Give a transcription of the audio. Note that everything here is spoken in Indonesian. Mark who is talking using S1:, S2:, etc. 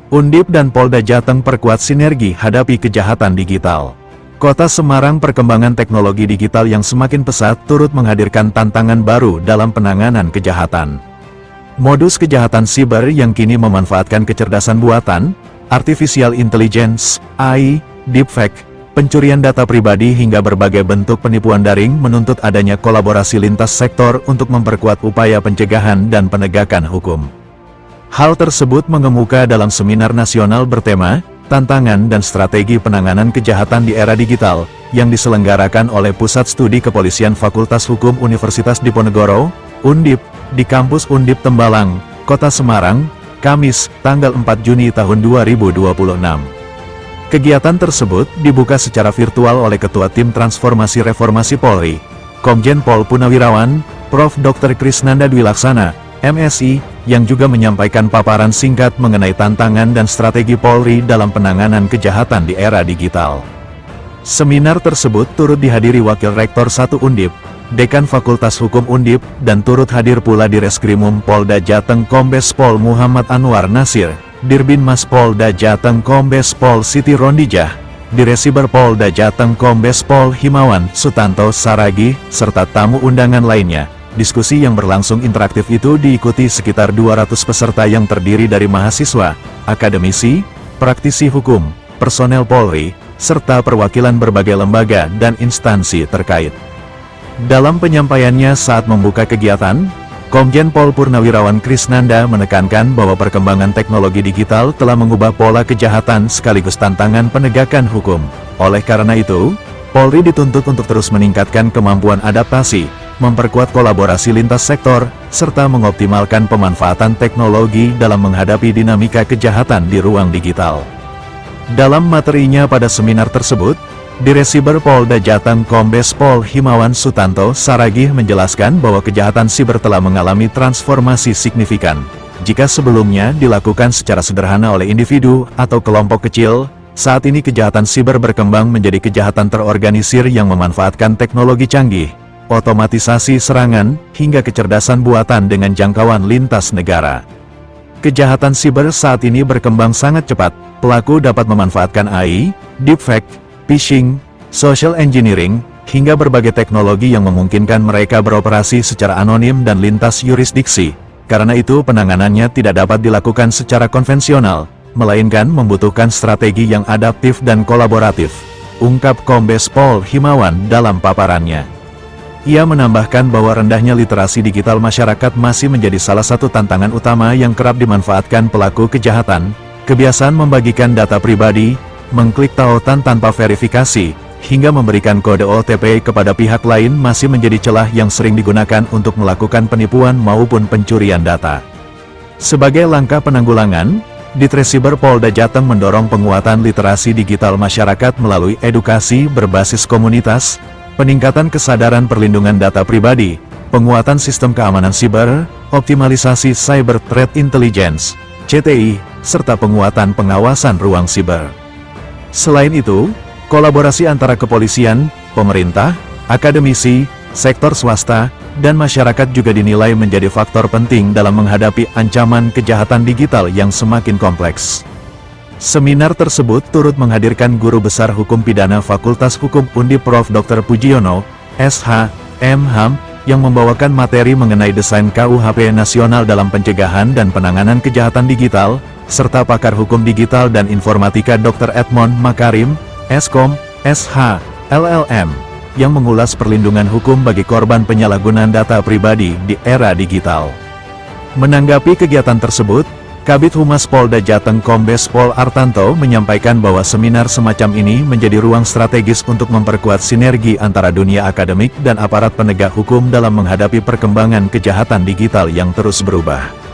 S1: Undip dan Polda Jateng perkuat sinergi hadapi kejahatan digital. Kota Semarang, perkembangan teknologi digital yang semakin pesat turut menghadirkan tantangan baru dalam penanganan kejahatan. Modus kejahatan siber yang kini memanfaatkan kecerdasan buatan, artificial intelligence, AI, deepfake, pencurian data pribadi hingga berbagai bentuk penipuan daring menuntut adanya kolaborasi lintas sektor untuk memperkuat upaya pencegahan dan penegakan hukum. Hal tersebut mengemuka dalam seminar nasional bertema, Tantangan dan Strategi Penanganan Kejahatan di Era Digital, yang diselenggarakan oleh Pusat Studi Kepolisian Fakultas Hukum Universitas Diponegoro, Undip, di kampus Undip Tembalang, Kota Semarang, Kamis, tanggal 4 Juni tahun 2026. Kegiatan tersebut dibuka secara virtual oleh Ketua Tim Transformasi Reformasi Polri, Komjen Pol Punawirawan, Prof. Dr. Krisnanda Dwi Laksana, MSI, yang juga menyampaikan paparan singkat mengenai tantangan dan strategi Polri dalam penanganan kejahatan di era digital. Seminar tersebut turut dihadiri Wakil Rektor 1 Undip, Dekan Fakultas Hukum Undip, dan turut hadir pula Direskrimum Polda Jateng Kombes Pol Muhammad Anwar Nasir, Dirbinmas Polda Jateng Kombes Pol Siti Rondijah, Diresiber Polda Jateng Kombes Pol Himawan Sutanto Saragih, serta tamu undangan lainnya. Diskusi yang berlangsung interaktif itu diikuti sekitar 200 peserta yang terdiri dari mahasiswa, akademisi, praktisi hukum, personel Polri, serta perwakilan berbagai lembaga dan instansi terkait. Dalam penyampaiannya saat membuka kegiatan, Komjen Pol Purnawirawan Krisnanda menekankan bahwa perkembangan teknologi digital telah mengubah pola kejahatan sekaligus tantangan penegakan hukum. Oleh karena itu, Polri dituntut untuk terus meningkatkan kemampuan adaptasi, memperkuat kolaborasi lintas sektor, serta mengoptimalkan pemanfaatan teknologi dalam menghadapi dinamika kejahatan di ruang digital. Dalam materinya pada seminar tersebut, Diresiber Polda Jateng Kombes Pol Himawan Sutanto Saragih menjelaskan bahwa kejahatan siber telah mengalami transformasi signifikan. Jika sebelumnya dilakukan secara sederhana oleh individu atau kelompok kecil, saat ini kejahatan siber berkembang menjadi kejahatan terorganisir yang memanfaatkan teknologi canggih, otomatisasi serangan, hingga kecerdasan buatan dengan jangkauan lintas negara. Kejahatan siber saat ini berkembang sangat cepat. Pelaku dapat memanfaatkan AI, deepfake, phishing, social engineering, hingga berbagai teknologi yang memungkinkan mereka beroperasi secara anonim dan lintas yurisdiksi. Karena itu penanganannya tidak dapat dilakukan secara konvensional, melainkan membutuhkan strategi yang adaptif dan kolaboratif, ungkap Kombes Pol Himawan dalam paparannya. Ia menambahkan bahwa rendahnya literasi digital masyarakat masih menjadi salah satu tantangan utama yang kerap dimanfaatkan pelaku kejahatan. Kebiasaan membagikan data pribadi, mengklik tautan tanpa verifikasi, hingga memberikan kode OTP kepada pihak lain masih menjadi celah yang sering digunakan untuk melakukan penipuan maupun pencurian data. Sebagai langkah penanggulangan, Ditresiber Polda Jateng mendorong penguatan literasi digital masyarakat melalui edukasi berbasis komunitas, peningkatan kesadaran perlindungan data pribadi, penguatan sistem keamanan siber, optimalisasi cyber threat intelligence, CTI, serta penguatan pengawasan ruang siber. Selain itu, kolaborasi antara kepolisian, pemerintah, akademisi, sektor swasta, dan masyarakat juga dinilai menjadi faktor penting dalam menghadapi ancaman kejahatan digital yang semakin kompleks. Seminar tersebut turut menghadirkan Guru Besar Hukum Pidana Fakultas Hukum Undip Prof. Dr. Pujiono, SH, M.Ham, yang membawakan materi mengenai desain KUHP nasional dalam pencegahan dan penanganan kejahatan digital, serta pakar hukum digital dan informatika Dr. Edmond Makarim, Eskom, SH, LLM, yang mengulas perlindungan hukum bagi korban penyalahgunaan data pribadi di era digital. Menanggapi kegiatan tersebut, Kabid Humas Polda Jateng Kombes Pol Artanto menyampaikan bahwa seminar semacam ini menjadi ruang strategis untuk memperkuat sinergi antara dunia akademik dan aparat penegak hukum dalam menghadapi perkembangan kejahatan digital yang terus berubah.